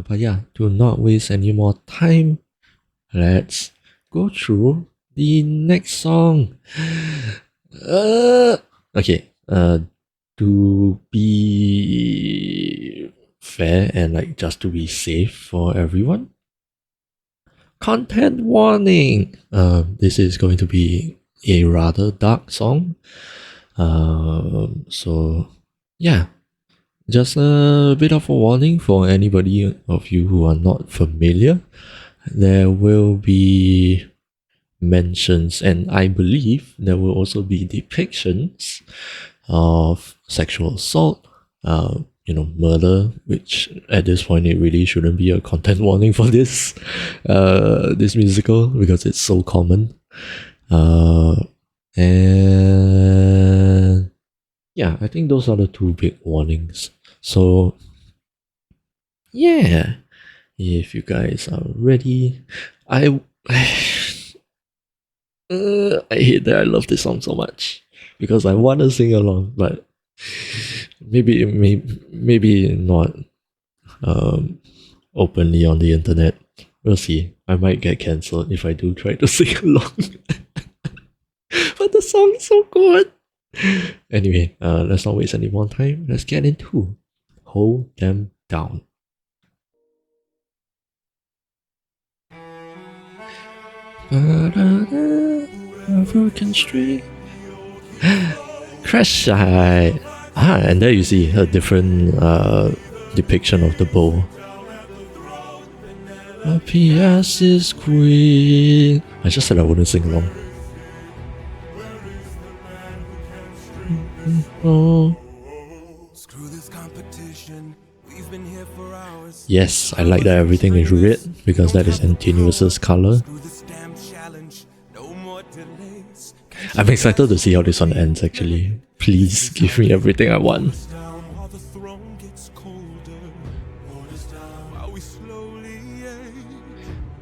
But yeah, to not waste any more time, let's go through the next song. Okay. To be fair and like just to be safe for everyone, content warning. This is going to be a rather dark song. So yeah, just a bit of a warning for anybody of you who are not familiar. There will be mentions, and I believe there will also be depictions of sexual assault, murder, which at this point it really shouldn't be a content warning for this musical because it's so common. And yeah, I think those are the two big warnings. So yeah, if you guys are ready, I hate that I love this song so much because I want to sing along, but maybe not openly on the internet. We'll see. I might get cancelled if I do try to sing along. But the song is so good. Anyway, let's not waste any more time. Let's get into Hold Them Down. A broken string. Crash Shy. And there you see a different depiction of the bow. A PS is queen. I just said I wouldn't sing along. Oh. Yes, I like that everything is red because that is Antinuous's color. I'm excited to see how this one ends actually. Please give me everything I want.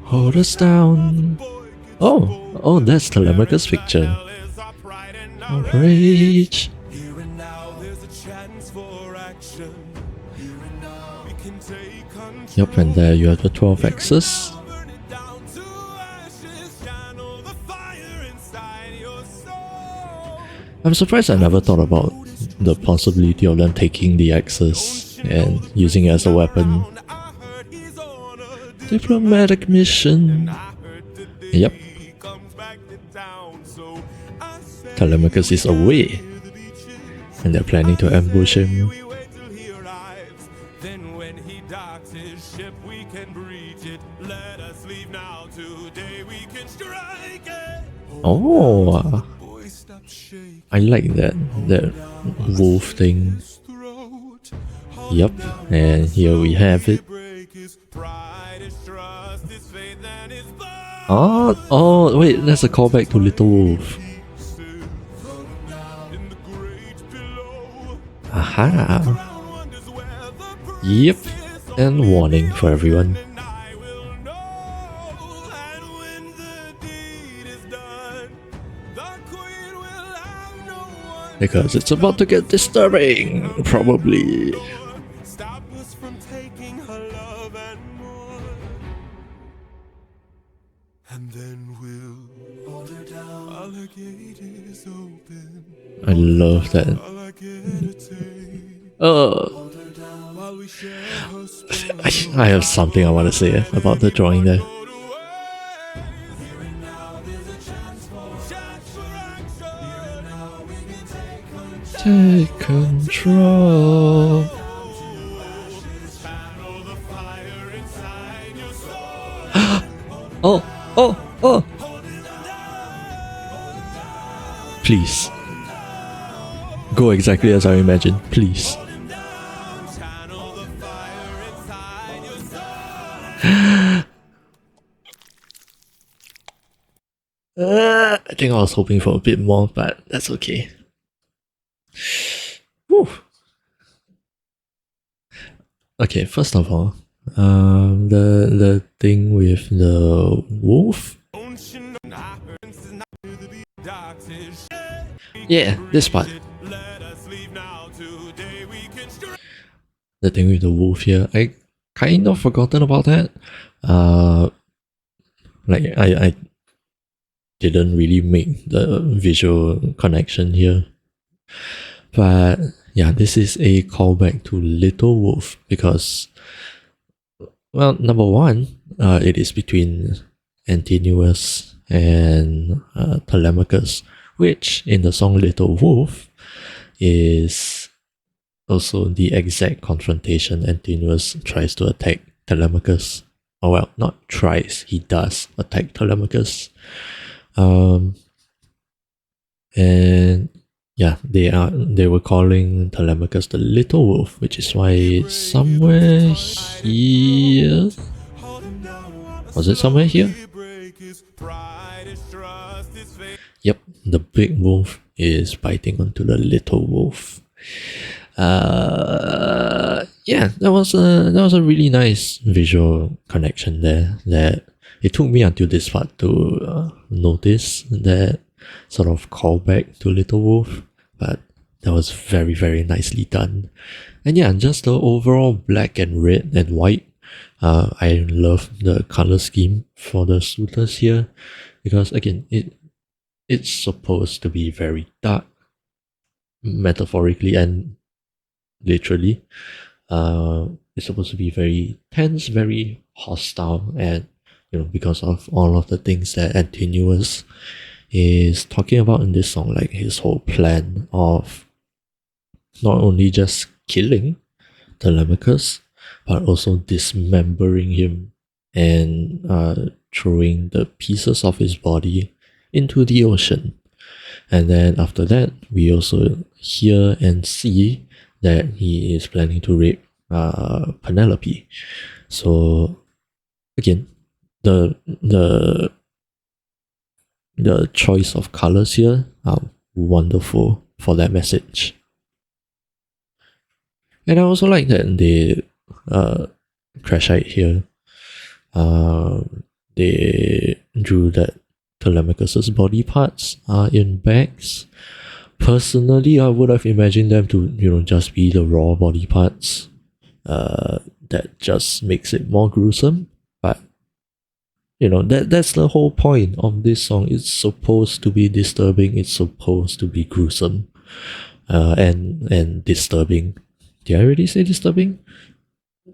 Hold us down. Oh, that's Telemachus' picture. Of rage. Yup, and there you have the 12 axes. I'm surprised I never thought about the possibility of them taking the axes and using it as a weapon. Diplomatic mission. Yep. Telemachus is away, and they're planning to ambush him. Oh, I like that wolf thing. Yup, and here we have it. Oh, wait, that's a callback to Little Wolf. Aha. Yep, and warning for everyone. Because it's about to get disturbing, probably. I love that. I have something I want to say about the drawing there. Take control. Oh. Please. Go exactly as I imagined, please. I think I was hoping for a bit more, but that's okay. Whew. Okay, first of all, the thing with the wolf. Yeah, this part. The thing with the wolf here, I kind of forgotten about that. Uh, like I didn't really make the visual connection here. But yeah, this is a callback to Little Wolf because, well, number one, it is between Antinous and Telemachus, which in the song Little Wolf is also the exact confrontation. Antinous tries to attack Telemachus. Oh well, not tries, he does attack Telemachus. And yeah, they were calling Telemachus the Little Wolf, which is why somewhere here, was it somewhere here? Yep, the big wolf is biting onto the little wolf. Yeah, that was a really nice visual connection there. That it took me until this part to notice that sort of callback to Little Wolf, but that was very, very nicely done. And yeah, just the overall black and red and white. I love the color scheme for the suitors here because again, it's supposed to be very dark, metaphorically and literally. It's supposed to be very tense, very hostile, and because of all of the things that Antinous is talking about in this song, like his whole plan of not only just killing Telemachus, but also dismembering him and throwing the pieces of his body into the ocean. And then after that, we also hear and see that he is planning to rape Penelope. So again, the choice of colors here are wonderful for that message. And I also like that they Crashite here. They drew that Telemachus's body parts are in bags. Personally, I would have imagined them to just be the raw body parts. That just makes it more gruesome. But that's the whole point of this song. It's supposed to be disturbing. It's supposed to be gruesome, and disturbing. Did I already say disturbing?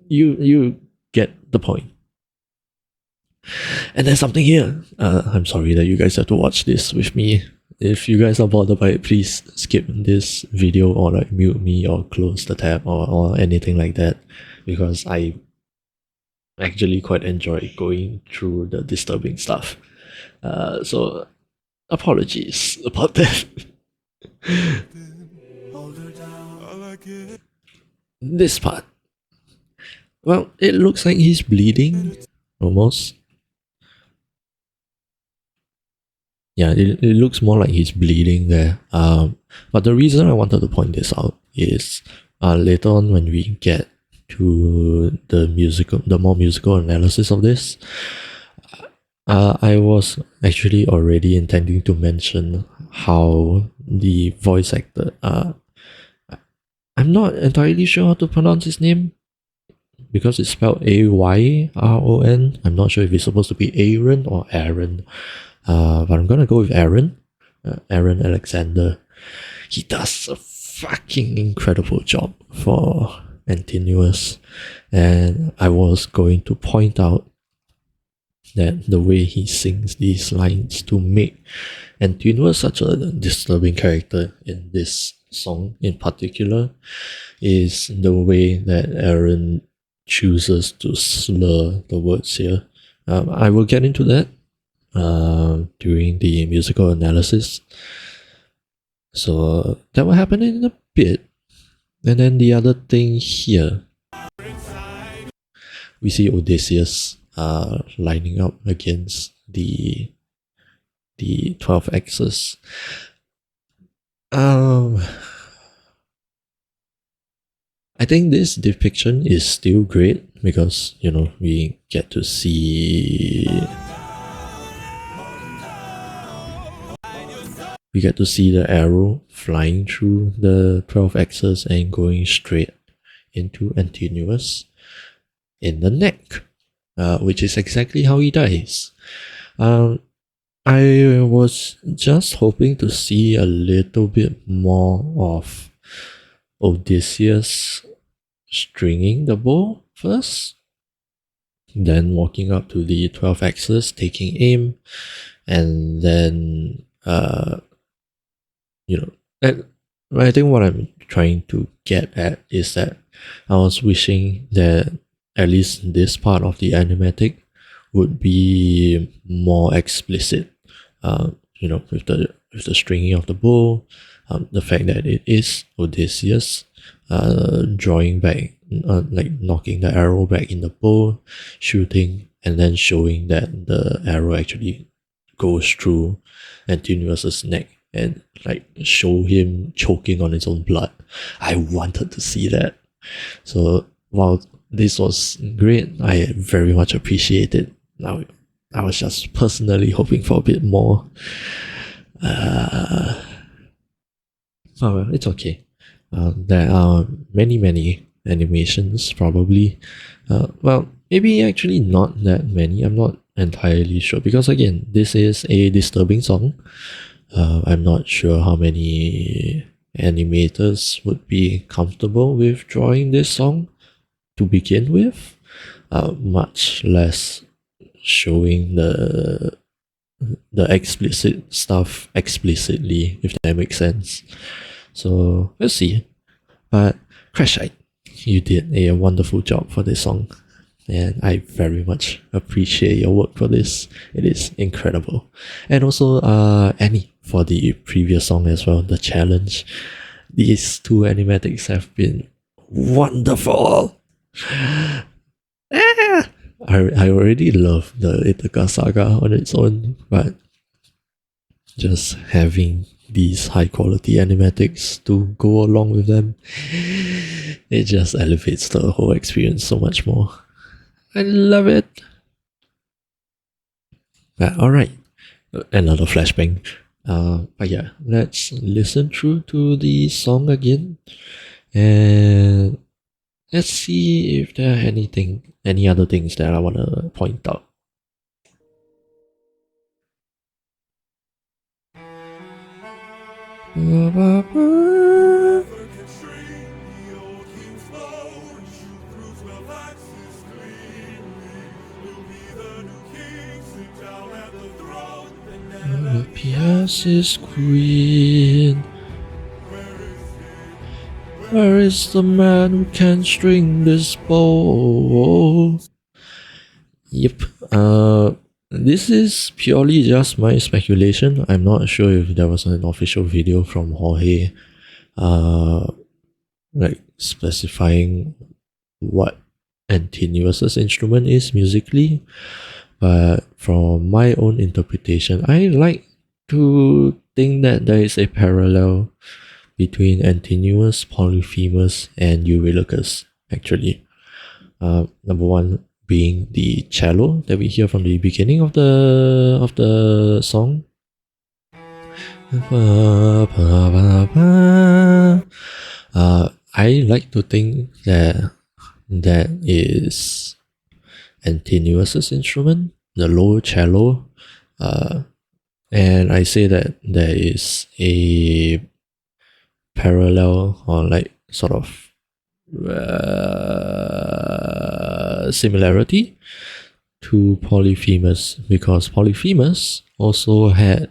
You get the point. And there's something here. I'm sorry that you guys have to watch this with me. If you guys are bothered by it, please skip this video or like mute me or close the tab or anything like that, because I actually quite enjoy going through the disturbing stuff. So apologies about that. This part. Well, it looks like he's bleeding, almost. Yeah, it looks more like he's bleeding there. But the reason I wanted to point this out is later on when we get to the more musical analysis of this, I was actually already intending to mention how the voice actor, I'm not entirely sure how to pronounce his name because it's spelled Ayron. I'm not sure if it's supposed to be Aaron or Aaron, but I'm gonna go with Aaron. Aaron Alexander. He does a fucking incredible job for Antinous, and I was going to point out that the way he sings these lines to make Antinous such a disturbing character in this song in particular is the way that Aaron chooses to slur the words here. I will get into that during the musical analysis. So that will happen in a bit. And then the other thing here, we see Odysseus lining up against the 12 axes. I think this depiction is still great because we get to see the arrow flying through the 12 axes and going straight into Antinous. in the neck, which is exactly how he dies. Um, I was just hoping to see a little bit more of Odysseus stringing the bow first, then walking up to the 12 axis, taking aim, and then you know, and I think what I'm trying to get at is that I was wishing that at least this part of the animatic would be more explicit. With the stringing of the bow, the fact that it is Odysseus, drawing back, like knocking the arrow back in the bow, shooting, and then showing that the arrow actually goes through Antinous's neck and like show him choking on his own blood. I wanted to see that. So while this was great, I very much appreciate it. Now I was just personally hoping for a bit more. Oh well, it's okay. There are many animations probably. Maybe actually not that many. I'm not entirely sure because again, this is a disturbing song. I'm not sure how many animators would be comfortable with drawing this song to begin with, much less showing the explicit stuff explicitly, if that makes sense. So we'll see. But Crashite, you did a wonderful job for this song, and I very much appreciate your work for this. It is incredible. And also Annie for the previous song as well, The Challenge. These two animatics have been wonderful. I already love the Ithaca saga on its own, but just having these high quality animatics to go along with them, it just elevates the whole experience so much more. I love it. Alright, another flashbang. But yeah, let's listen through to the song again and let's see if there are any other things that I want to point out. P.S. is queen. Where is the man who can string this bow? Yep. This is purely just my speculation. I'm not sure if there was an official video from Jorge, like specifying what Antinous's instrument is musically. But from my own interpretation, I like to think that there is a parallel between Antinous, Polyphemus, and Eurylochus, actually. Number one being the cello that we hear from the beginning of the song. I like to think that that is Antinous's instrument, the low cello, and I say that there is a parallel or like sort of similarity to Polyphemus because Polyphemus also had,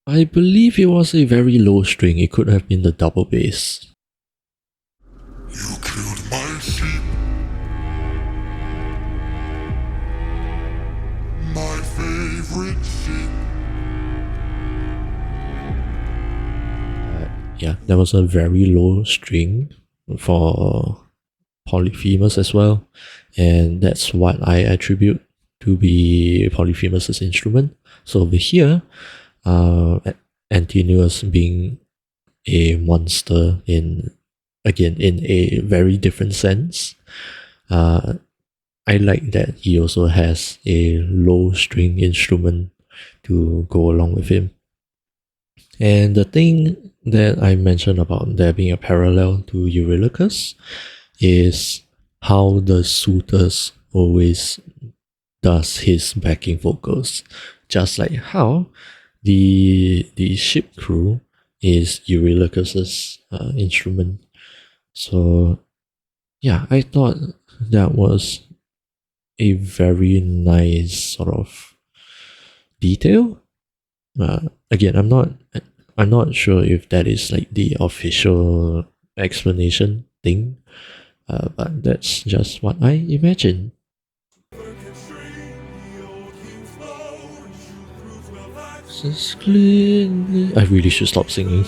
I believe it was a very low string. It could have been the double bass. You killed my sheep. My favorite sheep. Yeah, there was a very low string for Polyphemus as well, and that's what I attribute to be Polyphemus's instrument. So over here, Antinous being a monster in a very different sense. I like that he also has a low string instrument to go along with him. And the thing that I mentioned about there being a parallel to Eurylochus is how the suitors always does his backing vocals, just like how the ship crew is Eurylochus's instrument. So yeah, I thought that was a very nice sort of detail. Again, I'm not sure if that is like the official explanation thing, but that's just what I imagine. Since clearly, I really should stop singing.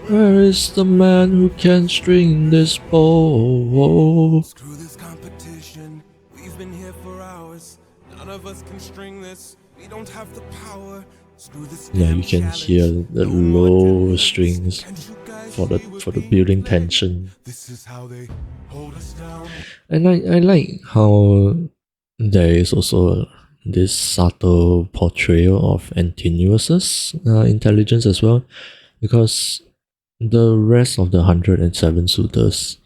Where is the man who can string this bow? Screw this competition. We've been here for hours. None of us can string this. We don't have the power. Screw this Yeah, damn you can challenge. hear the No more low delays. strings Can't you guys for see we're the being building played? tension. This is how they hold us down. And I like how there is also this subtle portrayal of Antinuous's intelligence as well, because the rest of the 107 suitors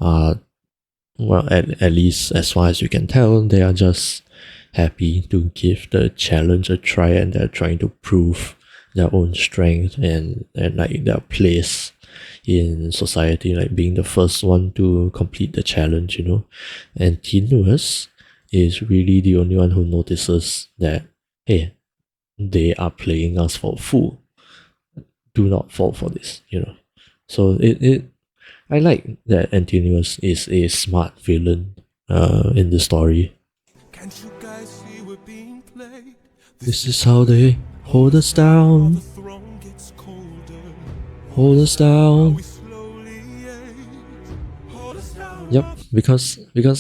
are, well, at least as far as you can tell, they are just happy to give the challenge a try, and they're trying to prove their own strength and like their place in society, like being the first one to complete the challenge, you know. And Tinuus is really the only one who notices that, hey, they are playing us for a fool. Do not fall for this, you know. So it I like that Antinuus is a smart villain in the story. Can't you guys see we're being played? This is how they hold us While down, the throne gets colder. hold us While down. we slowly age. Hold us down. Yep, because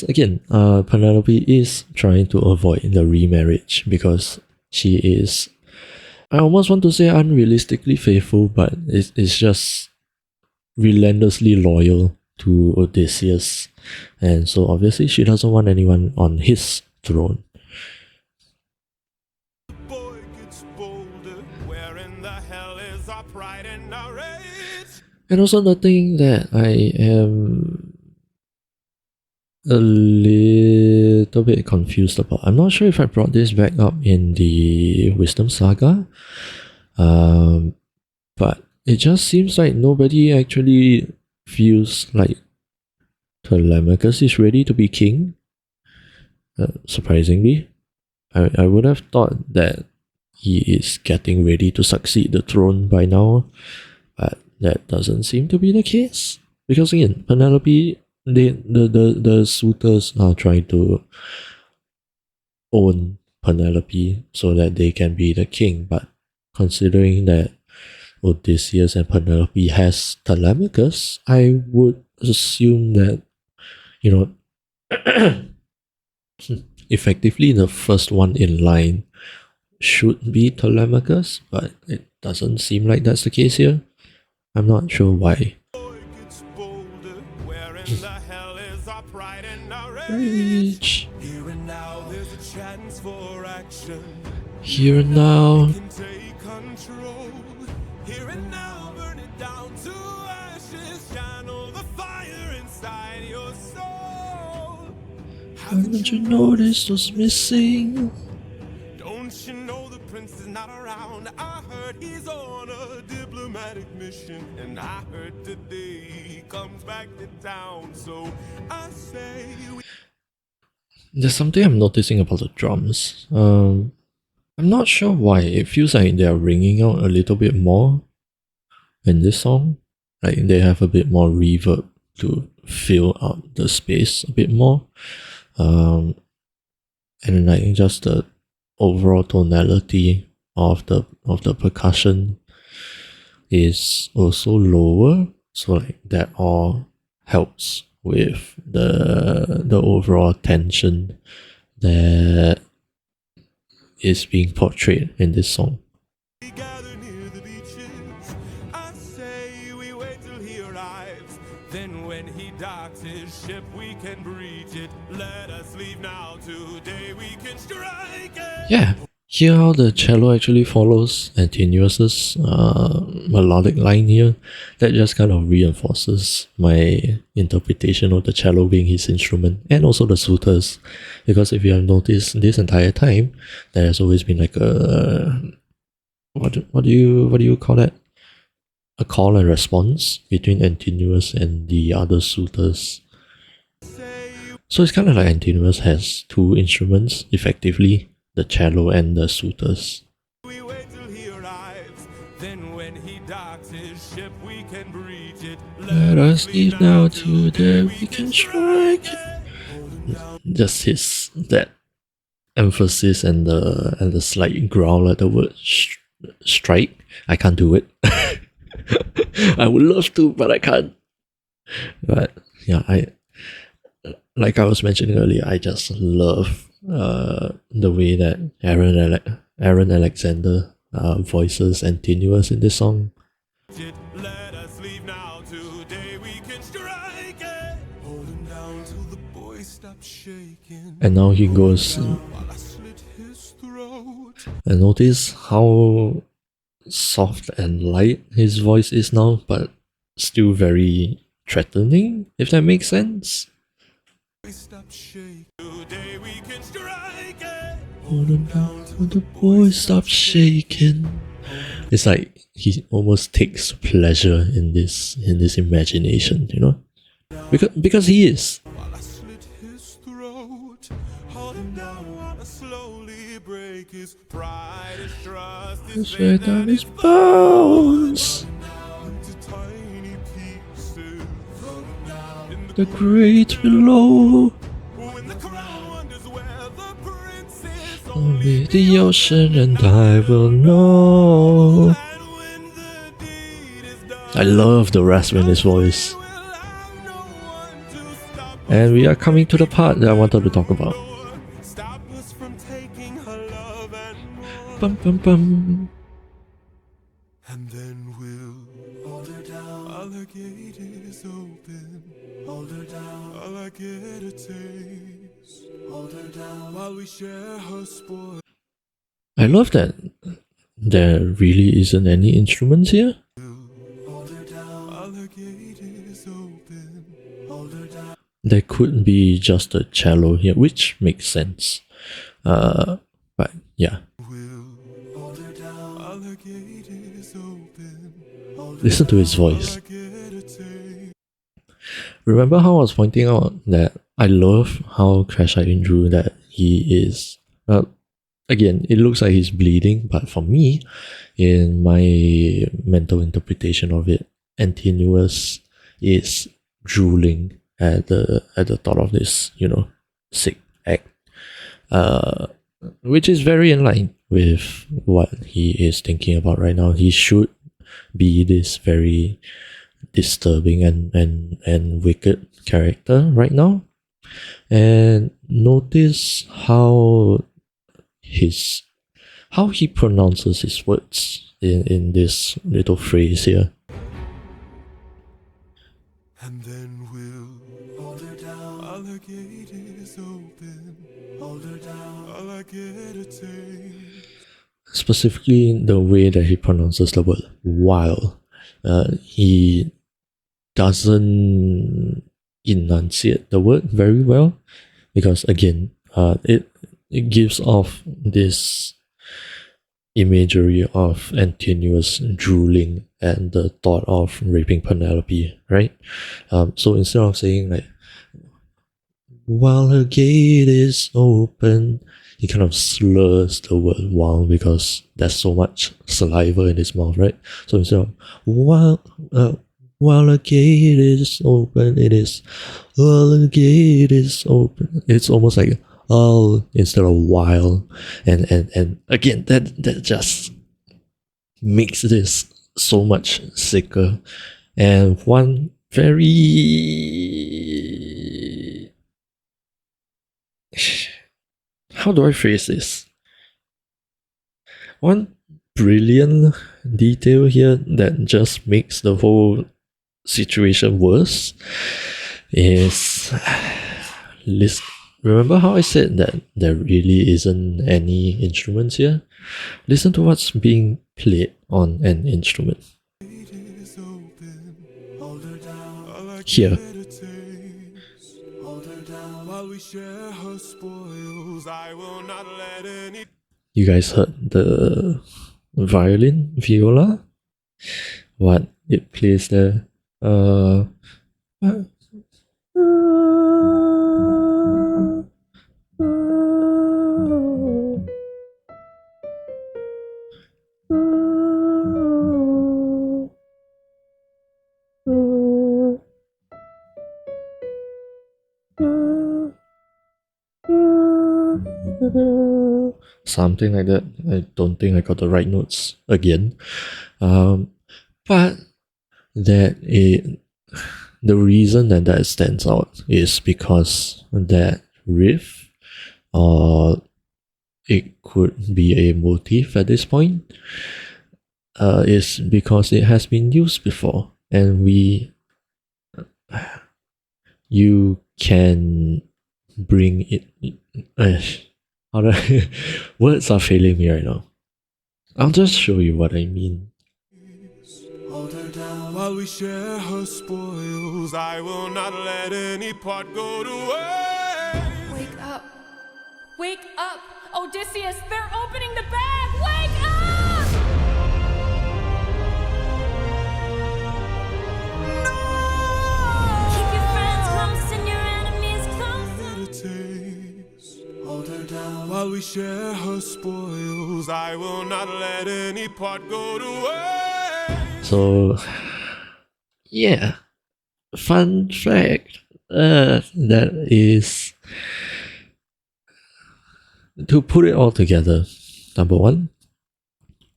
again, Penelope is trying to avoid the remarriage because she is, I almost want to say unrealistically faithful, but it's just relentlessly loyal to Odysseus, and so obviously she doesn't want anyone on his throne. The boy gets bolder. Where in the hell is our pride and our rage? And also the thing that I am a little bit confused about. I'm not sure if I brought this back up in the Wisdom Saga, but it just seems like nobody actually feels like Telemachus is ready to be king. Surprisingly, I would have thought that he is getting ready to succeed the throne by now, but that doesn't seem to be the case. Because again, Penelope, the suitors are trying to own Penelope so that they can be the king, but considering that Odysseus and Penelope has Telemachus, I would assume that, you know, effectively the first one in line should be Telemachus, but it doesn't seem like that's the case here. I'm not sure why. Boy gets bolder. Where in the hell is our pride and our rage? Rage. Here and now, there's a chance for action. Here and now. We can take control. Here and now, burn it down to ashes. Channel the fire inside your soul. Haven't you noticed what's missing? Don't you know the prince is not around? I heard he's on a diplomatic mission, and I heard today he comes back to town. So I say we There's something I'm noticing about the drums. I'm not sure why. It feels like they're ringing out a little bit more in this song. Like they have a bit more reverb to fill out the space a bit more. And like just the overall tonality of the percussion is also lower. So like that all helps with the overall tension that is being portrayed in this song. gather near the beaches. I say we wait till he arrives. Then when he docks his ship, we can breach it. Let us leave now. Today we can strike it. Yeah, Here, how the cello actually follows Antinuous's melodic line here, that just kind of reinforces my interpretation of the cello being his instrument, and also the suitors. Because if you have noticed, this entire time, there has always been like a what do you call that? A call and response between Antinuous and the other suitors. So it's kind of like Antinuous has two instruments effectively, the cello and the suitors. We wait till he arrives. Then when he docks his ship, we can breach it. Let us leave now to there we can strike. Just his that emphasis and the slight growl at the word strike. I can't do it. I would love to, but I can't. But yeah, like I was mentioning earlier, I just love the way that Aaron Alexander voices Antinuous in this song. Let us leave now, today we can strike it. Hold him down till the boy stops shaking. And now he goes, While I slit his throat. and notice how soft and light his voice is now, but still very threatening, if that makes sense. Stop shaking. Today we can strike it. Hold him down till the boy stops shaking. It's like he almost takes pleasure in this imagination, you know? Because he is. While I slit his throat. Hold him down while I slowly break his pride, his trust, his faith Down and his his bones. into tiny pieces. In The great below. when the crowd wonders where the prince is, Only the ocean and I will know. and when the deed is done, I love the rasp in his voice. we'll have no one to stop And we are coming to the part that I wanted to talk about. stop us from taking her love and more. Bum bum bum. And then we'll hold her down. All her gate is open. Hold her down. All I get a taste. Hold her down while we share her spoil. I love that there really isn't any instruments here. Hold her down. All her gate is open. Hold her down. There could be just a cello here, which makes sense. But yeah, We'll hold her down. All her gate is open. Hold her listen to his down. voice. I get a taste. Remember how I was pointing out that I love how Crash-Eyed drew that he is. Again, it looks like he's bleeding, but for me, in my mental interpretation of it, Antinuous is drooling at the thought of this, sick act. Which is very in line with what he is thinking about right now. He should be this very disturbing and wicked character right now. And notice how he pronounces his words in this little phrase here. And then we'll hold her down. All her gate is open. Hold her down. All I get a taste. Specifically the way that he pronounces the word while. He doesn't enunciate the word very well, because again, it gives off this imagery of Antinuous drooling and the thought of raping Penelope, right? So instead of saying like, while her gate is open, he kind of slurs the word while, because there's so much saliva in his mouth, right? So instead of while a gate is open, it is while a gate is open. It's almost like all instead of while, and again that just makes this so much sicker. And one very, how do I phrase this? One brilliant detail here that just makes the whole situation worse is remember how I said that there really isn't any instruments here? Listen to what's being played on an instrument. Is open. Hold her down. I like Here. better taste. Hold her down while we share her spoils. I will not let any. You guys heard the violin, viola? What it plays there? Something like that. I don't think I got the right notes again. But that the reason that stands out is because that riff, or it could be a motif at this point, is because it has been used before, and you can bring it. How do words are failing me right now. I'll just show you what I mean. Hold her down while we share her spoils. I will not let any part go to waste. Wake up. Wake up! Odysseus, they're opening the bag! Wake up! Keep your friends close and your enemies closer. Hold her down while we share her spoils. I will not let any part go to waste. So, yeah, fun fact. That is, to put it all together. Number one,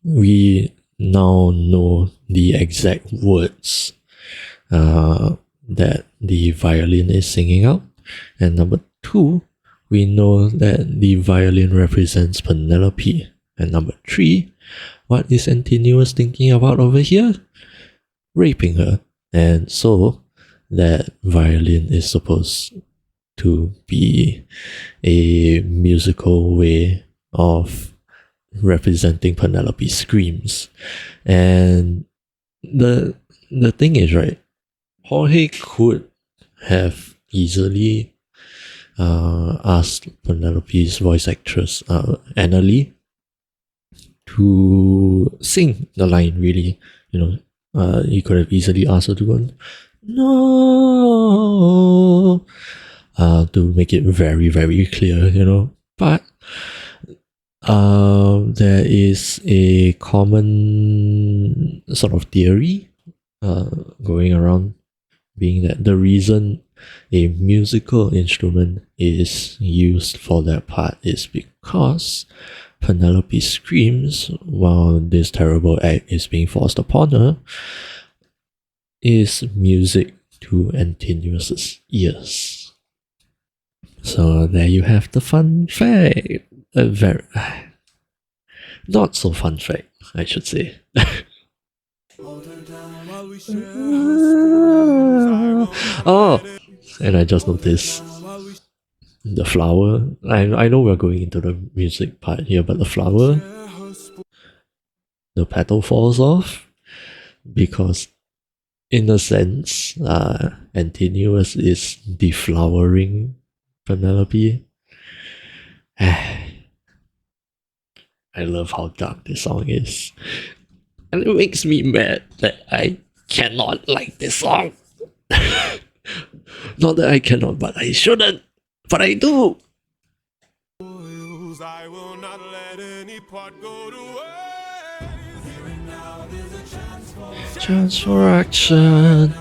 we now know the exact words that the violin is singing out, and number two, we know that the violin represents Penelope, and number three, what is Antinous thinking about over here? Raping her. And so that violin is supposed to be a musical way of representing Penelope's screams. And the thing is, right, Jorge could have easily asked Penelope's voice actress, Annalie, to sing the line, really. He could have easily asked her to go, no, to make it very, very clear, But there is a common sort of theory going around, being that the reason a musical instrument is used for that part is because Penelope screams while this terrible act is being forced upon her is music to Antinous' ears. So there you have the fun fact. A very not so fun fact, I should say. Oh, and I just noticed the flower. I know we're going into the music part here, but the flower, the petal falls off because, in a sense, Antinous is deflowering Penelope. I love how dark this song is. And it makes me mad that I cannot like this song. Not that I cannot, but I shouldn't. But I do. I will not let any part go to waste. Here and now there's a Chance for action.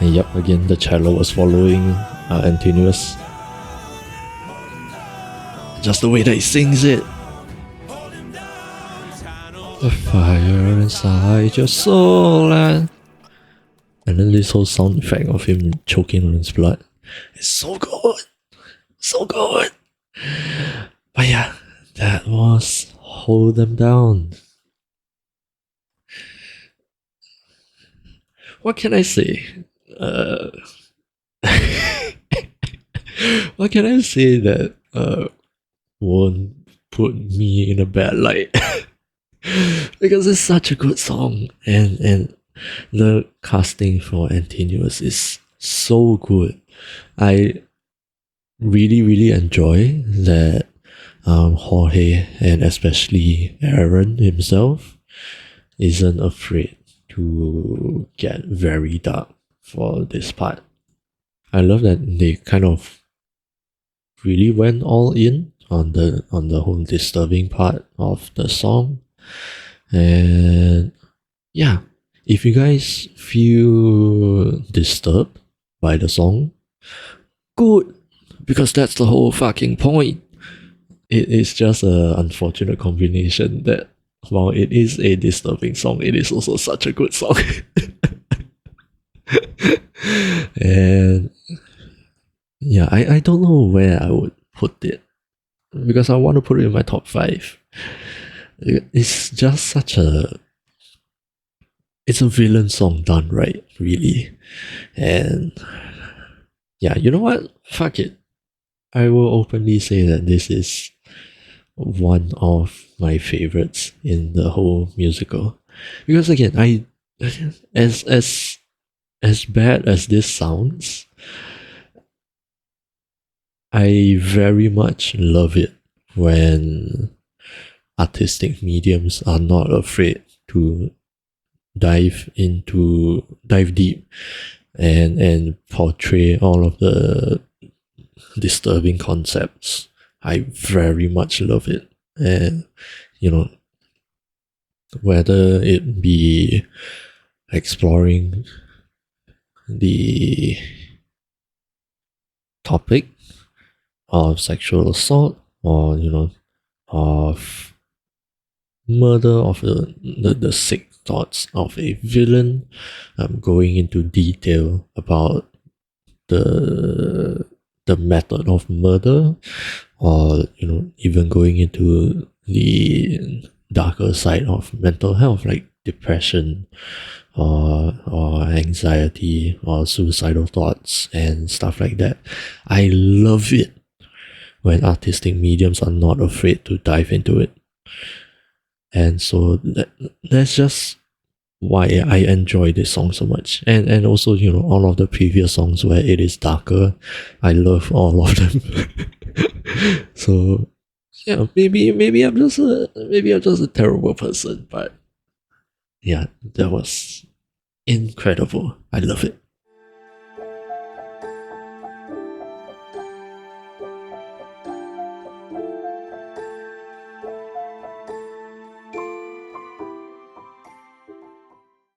And yep, again the cello was following Antinous. Just the way that he sings it. The fire inside your soul, and then this whole sound effect of him choking on his blood. It's so good. So good. But yeah, that was Hold Them Down what can I say? Uh, what can I say that won't put me in a bad light? Because it's such a good song, and the casting for Antinius is so good. I really enjoy that Jorge and especially Aaron himself isn't afraid to get very dark for this part. I love that they kind of really went all in on the whole disturbing part of the song. And yeah, if you guys feel disturbed by the song, good, because that's the whole fucking point. It is just an unfortunate combination that while it is a disturbing song, it is also such a good song. And yeah, I don't know where I would put it because I want to put it in my top 5. It's just such a it's a villain song done right, really. And yeah, you know what? Fuck it. I will openly say that this is one of my favorites in the whole musical. Because again, I as as as bad as this sounds, I very much love it when artistic mediums are not afraid to dive deep and portray all of the disturbing concepts. I very much love it. And you know, whether it be exploring the topic of sexual assault or of murder, of the sick thoughts of a villain, going into detail about the the method of murder, or even going into the darker side of mental health like depression or anxiety or suicidal thoughts and stuff like that. I love it when artistic mediums are not afraid to dive into it. And so that's just why I enjoy this song so much. And also, all of the previous songs where it is darker, I love all of them. So yeah, maybe I'm just a terrible person, but yeah, that was incredible. I love it.